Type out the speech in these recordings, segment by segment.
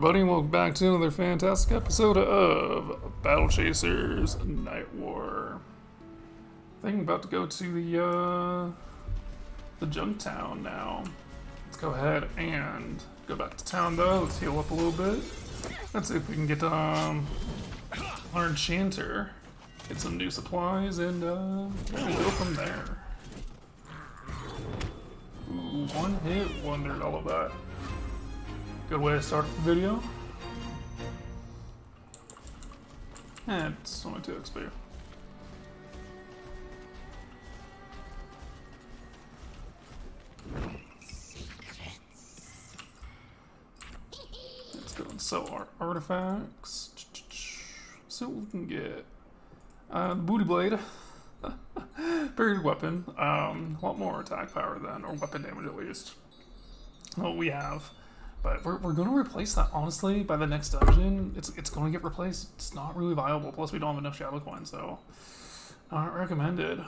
everybody, and welcome back to another fantastic episode of Battlechasers Nightwar. I think I'm about to go to the junk town now. Let's go ahead and go back to town though. Let's heal up a little bit. Let's see if we can get our enchanter, get some new supplies, and yeah, we'll go from there. Ooh, one hit wonder, all of that. Good way to start the video. And it's only 2 XP. Let's go and sell our artifacts. See what we can get. The booty blade. Very good weapon. A lot more attack power than, or weapon damage at least, what we have. But we're going to replace that, honestly, by the next dungeon. It's going to get replaced. It's not really viable, plus we don't have enough shadow coins, so not recommended.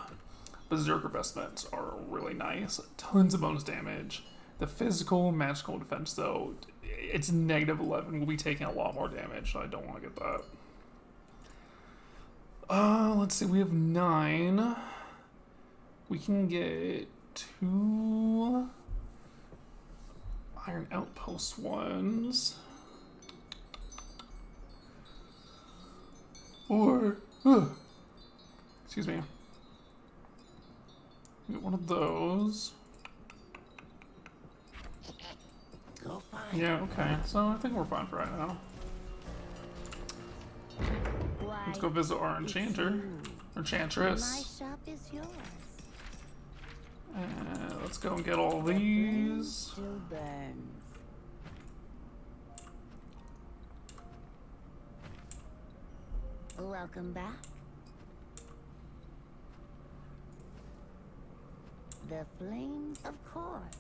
Berserker vestments are really nice. Tons of bonus damage. The physical magical defense, though, it's -11. We'll be taking a lot more damage, so I don't want to get that. Let's see, we have 9. We can get 2... Iron Outpost ones. Or, excuse me. Get one of those. Go fine. Yeah, okay. So I think we're fine for right now. Let's go visit our enchanter. Or enchantress. My shop is yours. And let's go and get all these. Welcome back. The flames, of course.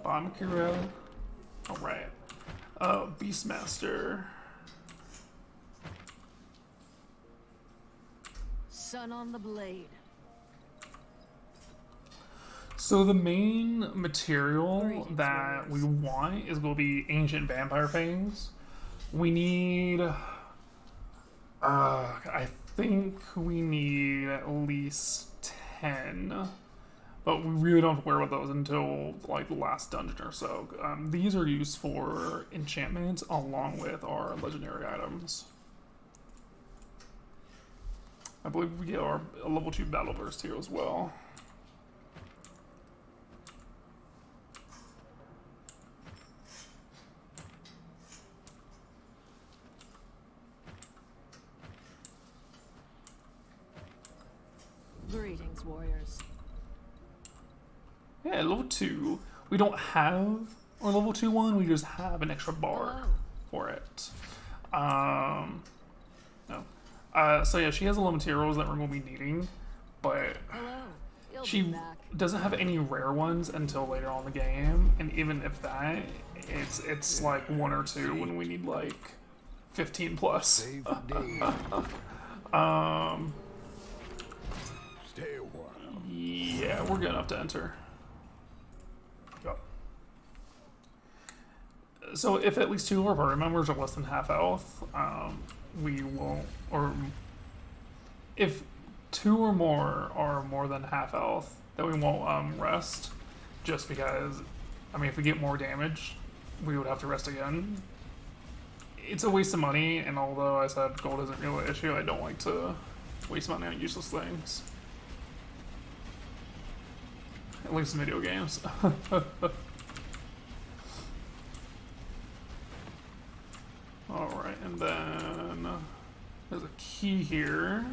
Bombkira. Alright. Beastmaster. Sun on the blade. So the main material that we want is going to be ancient vampire fangs. We need, I think we need at least 10, but we really don't have to worry about those until like the last dungeon or so. These are used for enchantments along with our legendary items. I believe we get our level 2 battle burst here as well. Greetings, warriors. Yeah, level 2. We don't have our level 2 one, we just have an extra bar for it. No. So yeah, she has a lot of materials that we're going to be needing, but she doesn't have any rare ones until later on in the game, and even if that, it's like 1 or 2 when we need like 15 plus. Yeah, we're good enough to enter. Yep. So if at least 2 of our party members are less than half health, we won't, or if 2 or more are more than half health, then we won't rest, just because, I mean, if we get more damage, we would have to rest again. It's a waste of money, and although I said gold isn't really an issue, I don't like to waste money on useless things. At least in video games. Alright, and then there's a key here.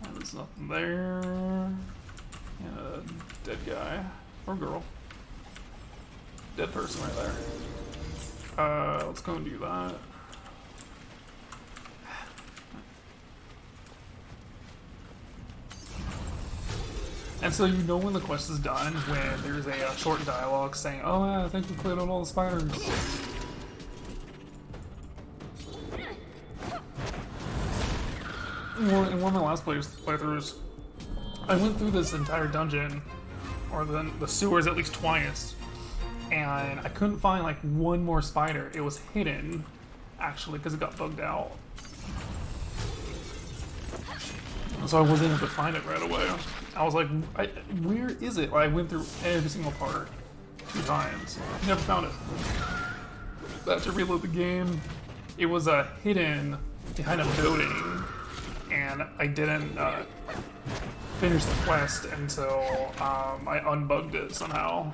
And there's nothing there. And a dead guy. Or girl. Dead person right there. Let's go and do that. And so you know when the quest is done, when there's a short dialogue saying, "Oh yeah, I think we cleared out all the spiders." In one of my last playthroughs, I went through this entire dungeon, or the sewers at least twice, and I couldn't find like one more spider. It was hidden, actually, because it got bugged out. So I wasn't able to find it right away. I was like, where is it? I went through every single part 2 times. Never found it. I had to reload the game. It was hidden behind a building, and I didn't finish the quest until I unbugged it somehow.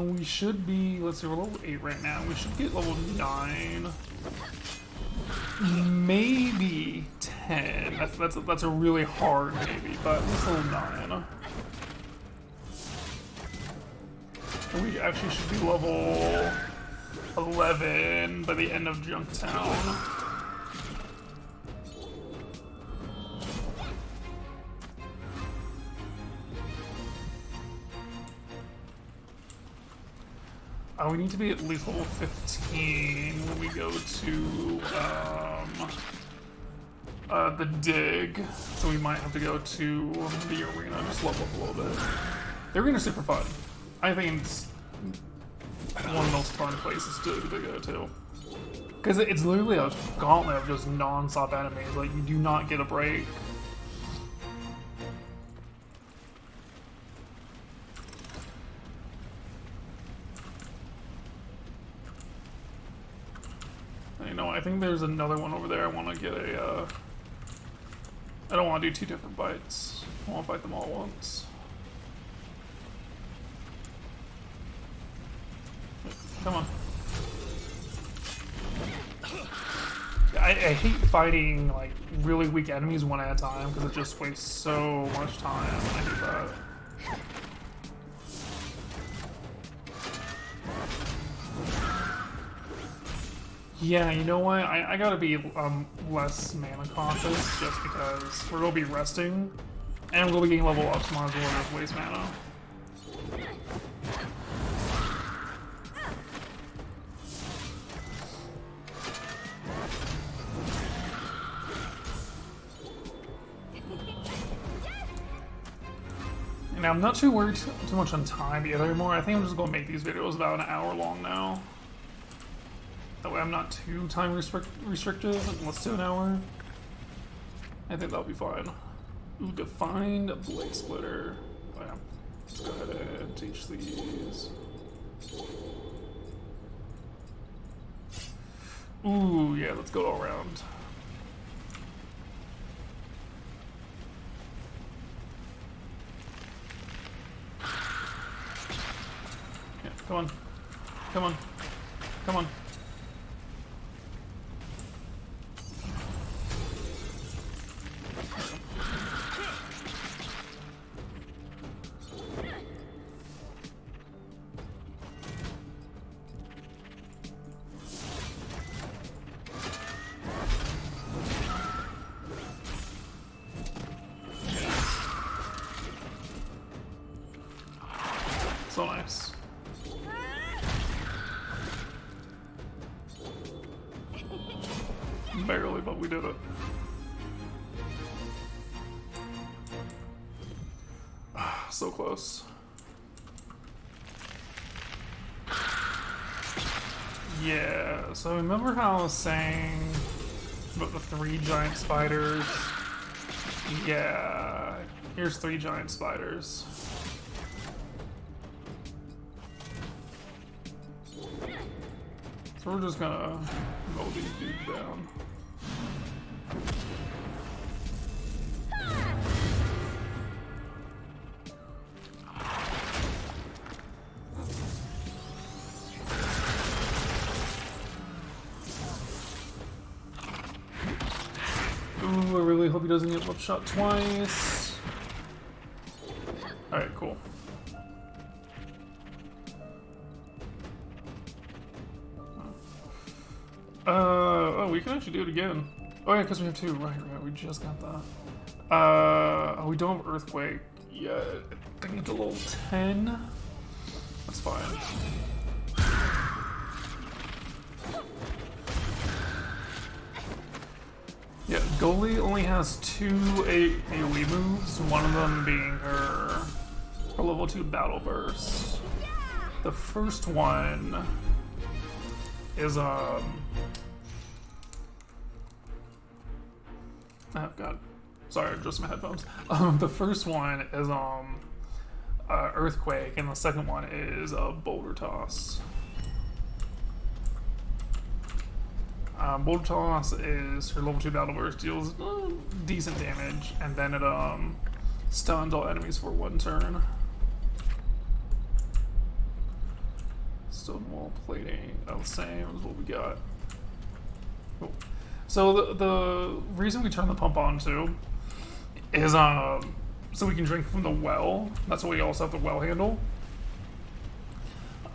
We should be, let's see, we're level 8 right now. We should get level 9. Maybe 10. That's a really hard maybe, but it's level 9. And we actually should be level 11 by the end of Junktown. We need to be at least level 15 when we go to the dig, so we might have to go to the arena, just level up a little bit. The arena's super fun. I think it's one of the most fun places to go to. Because it's literally a gauntlet of just non-stop enemies, like you do not get a break. I think there's another one over there. I want to get a, I don't want to do 2 different fights. I want to fight them all at once. Come on. I hate fighting like really weak enemies one at a time because it just wastes so much time. I hate that. Yeah, you know what? I gotta be less mana cautious just because we're gonna be resting and we're gonna be getting level up, so might as well just waste mana. And I'm not too worried too much on time either anymore. I think I'm just gonna make these videos about an hour long now. That way I'm not too time restricted. Let's do an hour. I think that'll be fine. Ooh, defined blade splitter. Oh, yeah. Let's go ahead and teach these. Ooh, yeah, let's go all around. Yeah, come on. Come on. Come on. So nice. Barely, but we did it. So close. Yeah, so remember how I was saying about the 3 giant spiders? Yeah, here's 3 giant spiders. So we're just gonna mow these dudes down. Ooh, I really hope he doesn't get whip shot twice. Alright, cool. Oh, we can actually do it again. Oh yeah, because we have two. Right, we just got that. Oh, we don't have Earthquake yet. I think it's a level 10. That's fine. Yeah, Goalie only has two AoE moves, one of them being her level 2 Battle Burst. The first one is oh god, sorry, just my headphones. The first one is Earthquake, and the second one is Boulder Toss. Boulder Toss is her level 2 Battle Burst, deals decent damage, and then it stuns all enemies for 1 turn. Stone wall plating, the same as what we got. Cool. So the reason we turn the pump on too is so we can drink from the well. That's why we also have the well handle.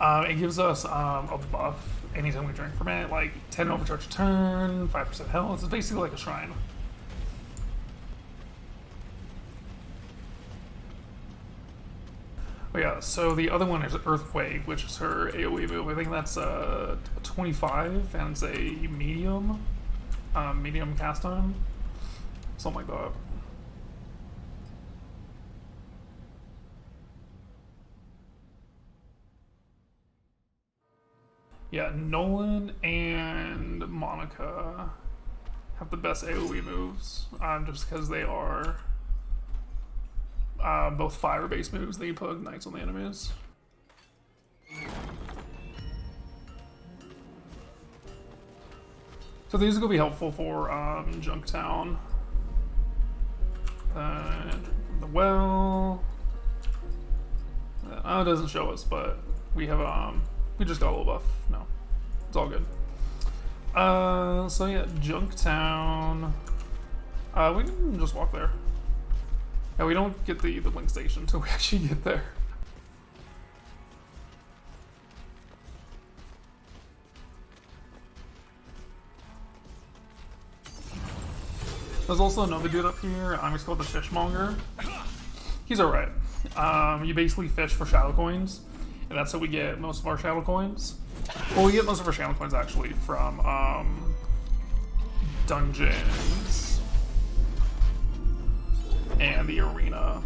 It gives us a buff anytime we drink from it, like 10 overcharge a turn, 5% health. It's basically like a shrine. But yeah, so the other one is Earthquake, which is her AoE move. I think that's 25, and it's a medium cast time, something like that. Yeah, Nolan and Monica have the best AoE moves, just because they are both fire-based moves that you put ignites on the enemies. So these are going to be helpful for Junktown. Drink from the well. Oh, it doesn't show us, but we have we just got a little buff. No, it's all good. So yeah, Junktown. We can just walk there. Yeah, we don't get the link station until we actually get there. There's also another dude up here. He's called the Fishmonger. He's alright. You basically fish for shadow coins, and that's how we get most of our shadow coins. Well, we get most of our shadow coins actually from dungeons and the arena.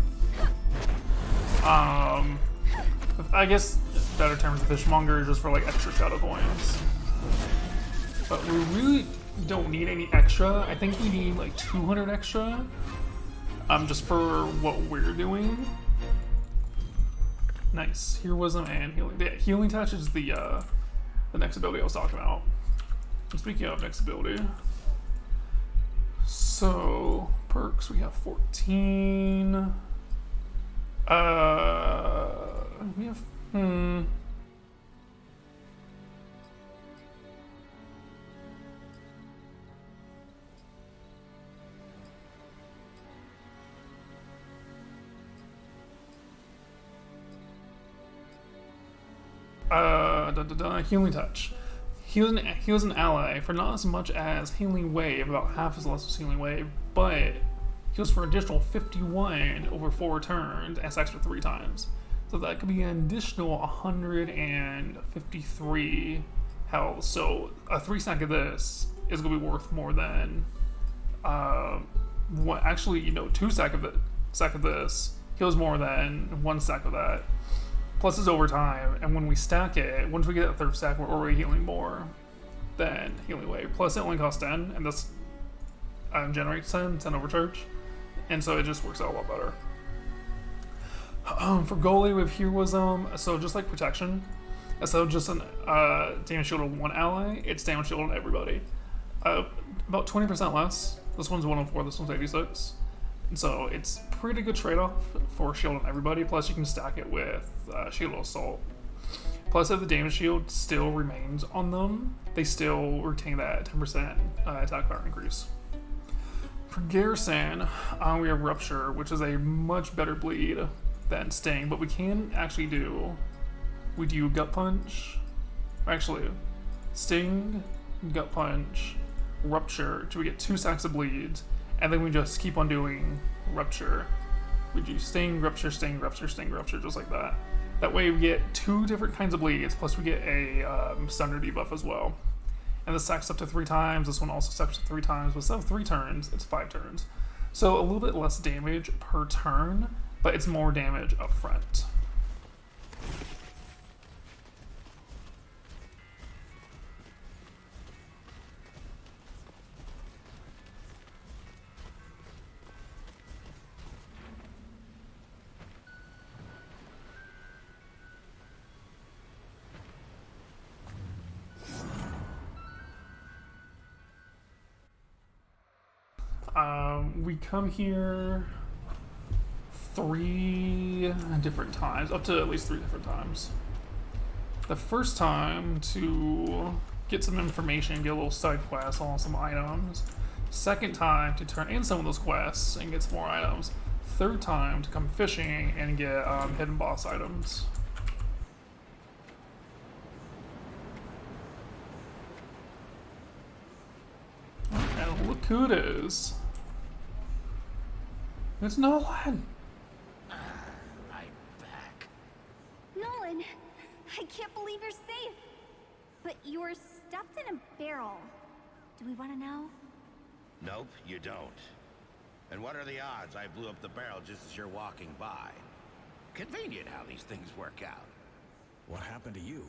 I guess better terms of Fishmonger is just for like extra shadow coins. But we really don't need any extra. I think we need like 200 extra, just for what we're doing. Nice. Heroism and healing. Yeah, healing touch is the next ability I was talking about. And speaking of next ability, so perks we have 14. We have healing touch. Heals an ally for not as much as healing wave, about half as less as healing wave, but heals for an additional 51 over 4 turns and stacks for 3 times. So that could be an additional 153 health. So a 3 stack of this is going to be worth more than what? Actually, 2 stack of this heals more than 1 stack of that. Plus is overtime, and when we stack it, once we get that 3rd stack, we're already healing more than healing wave. Plus it only costs 10, and this generates 10 overcharge, and so it just works out a lot better. For goalie, we have heroism, so just like protection, Instead of just an damage shield on one ally, it's damage shield on everybody. About 20% less. This one's 104, this one's 86. And so it's pretty good trade-off for shield on everybody, plus you can stack it with shield assault. Plus if the damage shield still remains on them, they still retain that 10% attack power increase. For Garrison, we have Rupture, which is a much better bleed than Sting, but we can actually do Gut Punch, actually Sting, Gut Punch, Rupture, till we get 2 stacks of bleeds, and then we just keep on doing Rupture. We do Sting, Rupture, Sting, Rupture, Sting, Rupture, just like that. That way we get 2 different kinds of bleeds, plus we get a Sunder debuff as well. And this stacks up to 3 times, this one also stacks up to 3 times, but instead of 3 turns, it's 5 turns. So a little bit less damage per turn, but it's more damage up front. We come here 3 different times, up to at least 3 different times. The first time to get some information, get a little side quest on some items. Second time to turn in some of those quests and get some more items. Third time to come fishing and get hidden boss items. And look who it is. It's Nolan. Right back. Nolan, I can't believe you're safe. But you were stuffed in a barrel. Do we want to know? Nope, you don't. And what are the odds I blew up the barrel just as you're walking by? Convenient how these things work out. What happened to you?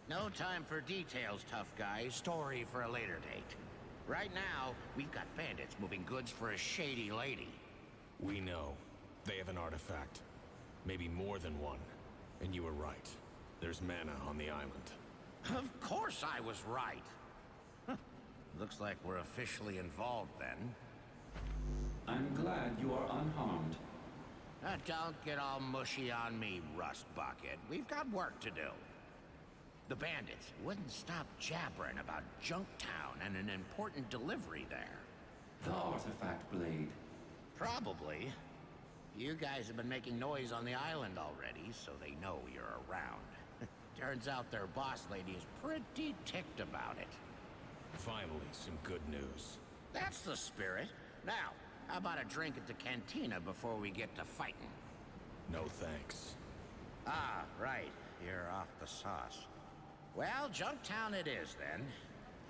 No time for details, tough guy. Story for a later date. Right now, we've got bandits moving goods for a shady lady. We know. They have an artifact. Maybe more than one. And you were right. There's mana on the island. Of course I was right. Huh. Looks like we're officially involved then. I'm glad you are unharmed. Don't get all mushy on me, Rust Bucket. We've got work to do. The bandits wouldn't stop jabbering about Junktown and an important delivery there. The artifact blade. Probably. You guys have been making noise on the island already, so they know you're around. Turns out their boss lady is pretty ticked about it. Finally, some good news. That's the spirit. Now, how about a drink at the cantina before we get to fighting? No thanks. Ah, right. You're off the sauce. Well, Junktown it is then.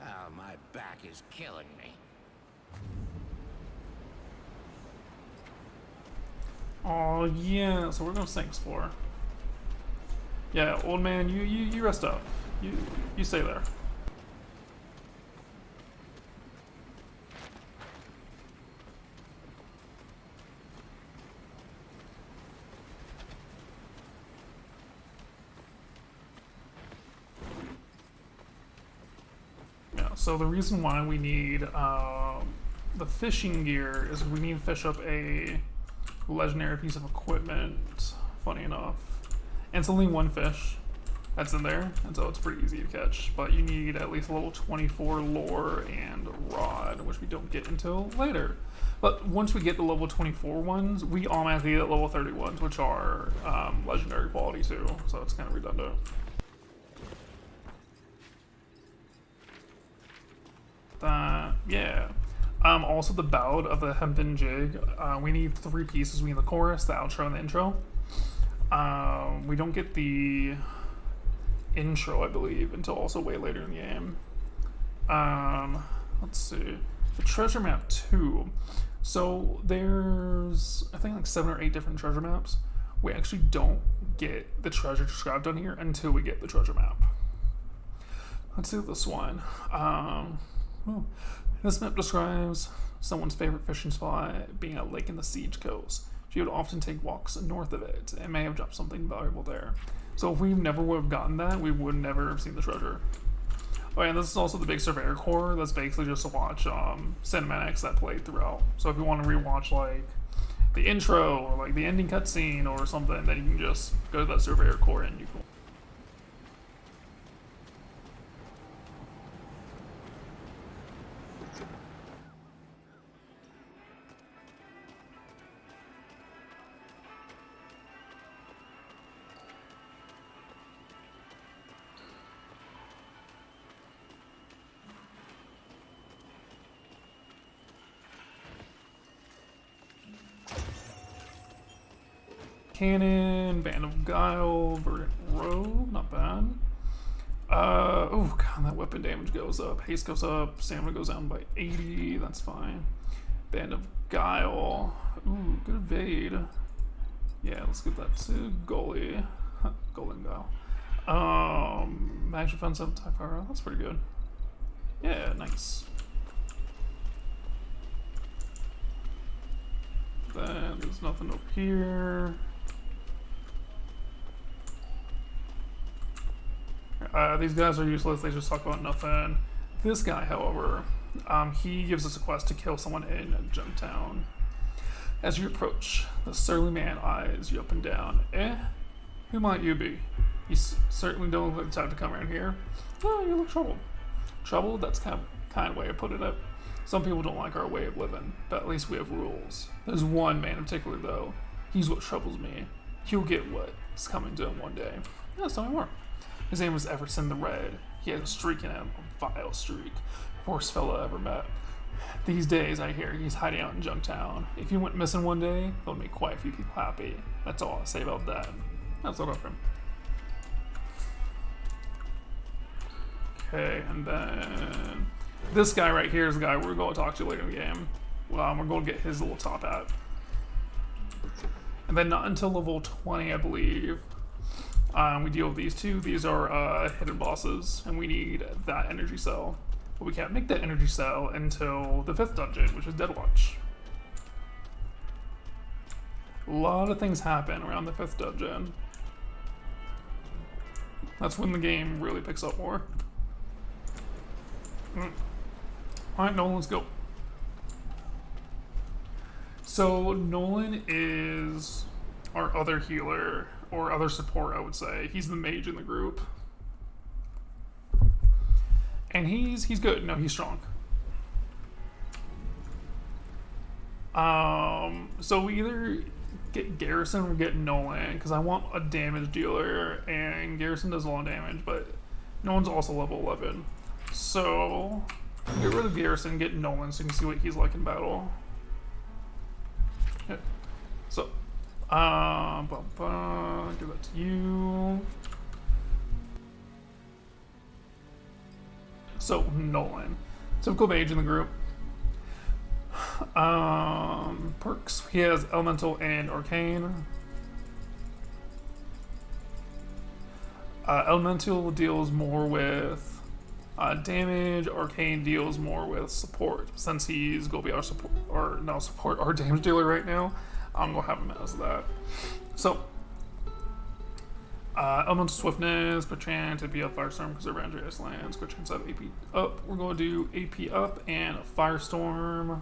Oh, my back is killing me. Oh yeah, so we're gonna sing explore. Yeah, old man, you rest up. You stay there. Yeah, so the reason why we need the fishing gear is we need to fish up a legendary piece of equipment, funny enough. And it's only 1 fish that's in there, and so it's pretty easy to catch. But you need at least level 24 lore and rod, which we don't get until later. But once we get the level 24 ones, we automatically get level 30 ones, which are legendary quality too, so it's kind of redundant. Yeah. Also the ballad of the Hempen Jig. We need 3 pieces. We need the chorus, the outro, and the intro. We don't get the intro, I believe, until also way later in the game. Let's see. The treasure map 2. So there's, I think, like 7 or 8 different treasure maps. We actually don't get the treasure described on here until we get the treasure map. Let's do this one. This map describes someone's favorite fishing spot being a lake in the Siege Coast. She would often take walks north of it and may have dropped something valuable there. So if we never would have gotten that, we would never have seen the treasure. Oh, and this is also the big Surveyor Core. That's basically just to watch cinematics that played throughout. So if you want to rewatch like the intro or like the ending cutscene or something, then you can just go to that Surveyor Core and you can. Cannon, Band of Guile, Verdant Robe, not bad. Oh god, that weapon damage goes up. Haste goes up, stamina goes down by 80, that's fine. Band of Guile, ooh, good evade. Yeah, let's give that to Goalie. Golden Guile. Magic Offensive, Type Power, that's pretty good. Yeah, nice. Then there's nothing up here. These guys are useless, they just talk about nothing. This guy, however, he gives us a quest to kill someone in Junktown. As you approach, the surly man eyes you up and down. Who might you be? You certainly don't look like the type to come around here. Oh, you look troubled. Troubled? That's kind of way of putting it. Some people don't like our way of living, but at least we have rules. There's one man in particular, though. He's what troubles me. He'll get what's coming to him one day. Let's tell me more. His name was Everson the Red. He has a streak in him, a vile streak. Worst fellow I ever met. These days, I hear he's hiding out in Junktown. If he went missing one day, that would make quite a few people happy. That's all I say about that. That's all about him. Okay, and then this guy right here is the guy we're going to talk to later in the game. We're going to get his little top hat. And then not until level 20, I believe, we deal with these two. These are hidden bosses, and we need that energy cell. But we can't make that energy cell until the 5th dungeon, which is Deadwatch. A lot of things happen around the 5th dungeon. That's when the game really picks up more. Alright, Nolan, let's go. So, Nolan is our other healer, or other support, I would say. He's the mage in the group. And he's good. No, he's strong. So we either get Garrison or get Nolan, because I want a damage dealer, and Garrison does a lot of damage, but Nolan's also level 11. So, get rid of Garrison, get Nolan so you can see what he's like in battle. Okay. So, give that to you. So, Nolan. Typical mage in the group. Perks. He has Elemental and Arcane. Elemental deals more with damage. Arcane deals more with support. Since he's going to be our support, or no, support, our damage dealer right now, I'm going to have him as that. So, Elemental Swiftness, quick chance, AP up, Firestorm, because they're around your lands, quick chance up, AP up. We're going to do AP up and a Firestorm,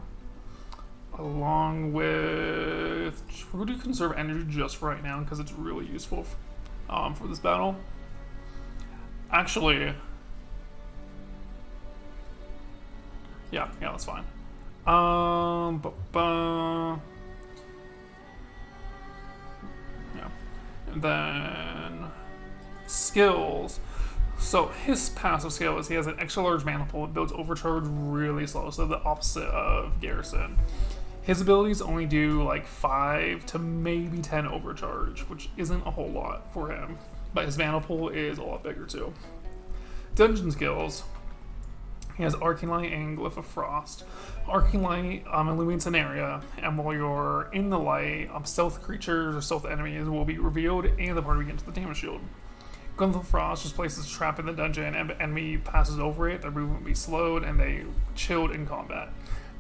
along with, we're going to do Conserve Energy just for right now, because it's really useful for this battle. Actually, yeah, that's fine. Yeah. And then skills. So his passive skill is he has an extra large mana pool. It builds overcharge really slow, so the opposite of Garrison. His abilities only do like 5 to maybe 10 overcharge, which isn't a whole lot for him. But his mana pool is a lot bigger too. Dungeon skills. He has Arcane Light and Glyph of Frost. Arcane Light illuminates an area, and while you're in the light, stealth creatures or stealth enemies will be revealed, and the party begins the damage shield. Glyph of Frost just places a trap in the dungeon, and the enemy passes over it, their movement will be slowed, and they chilled in combat.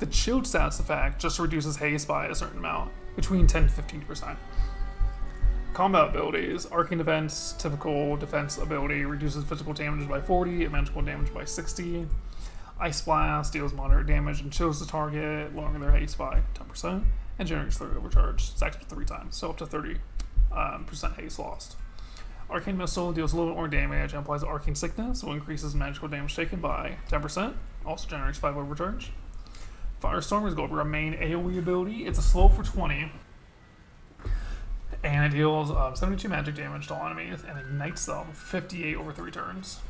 The chilled stats effect just reduces haste by a certain amount, between 10 to 15%. Combat abilities. Arcane Defense, typical defense ability, reduces physical damage by 40 and magical damage by 60. Ice Blast deals moderate damage and chills the target, lowering their haste by 10%, and generates 3 overcharge. Stacks for 3 times, so up to 30% haste lost. Arcane Missile deals a little bit more damage and applies Arcane Sickness, so increases magical damage taken by 10%. Also generates 5 overcharge. Firestorm is going to remain AoE ability. It's a slow for 20. And it deals 72 magic damage to all enemies and ignites them 58 over 3 turns.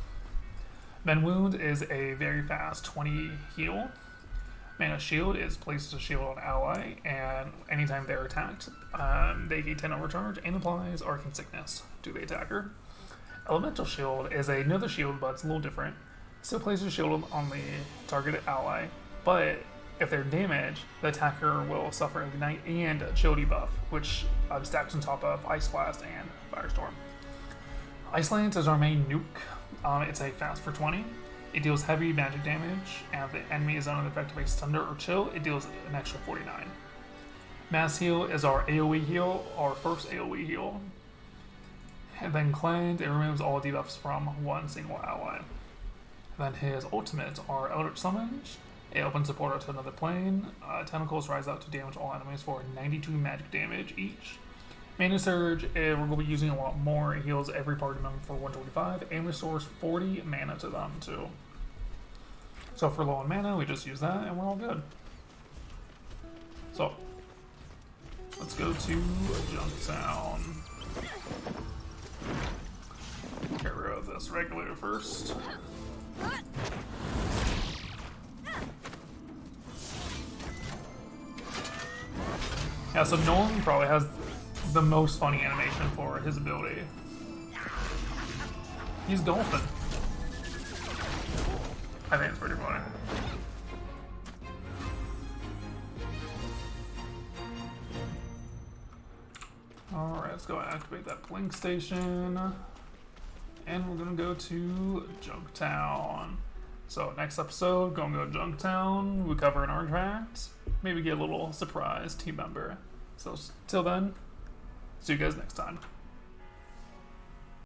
Mend Wound is a very fast 20 heal. Mana Shield is places a shield on ally, and anytime they're attacked, they gain 10 overcharge and applies Arcane Sickness to the attacker. Elemental Shield is another shield, but it's a little different. Still places a shield on the targeted ally, but if they're damaged, the attacker will suffer Ignite and Chill debuff, which stacks on top of Ice Blast and Firestorm. Ice Lance is our main nuke. It's a fast for 20. It deals heavy magic damage, and if the enemy is under the effect of a Thunder or Chill, it deals an extra 49. Mass Heal is our AoE heal, our first AoE heal. And then Cleanse, it removes all debuffs from one single ally. Then his ultimates are Eldritch Summons. It opens the portal to another plane. Tentacles rise out to damage all enemies for 92 magic damage each. Mana Surge, we're going to be using a lot more. It heals every party member for 125 and restores 40 mana to them too. So for low on mana, we just use that and we're all good. So, let's go to Junktown. Get rid of this regulator first. Yeah, so Norm probably has the most funny animation for his ability. He's golfing. I think it's pretty funny. Alright, let's go and activate that blink station. And we're gonna go to Junktown. So next episode, gonna go to Junktown, we cover an artifact, maybe get a little surprise team member. So till then, see you guys next time.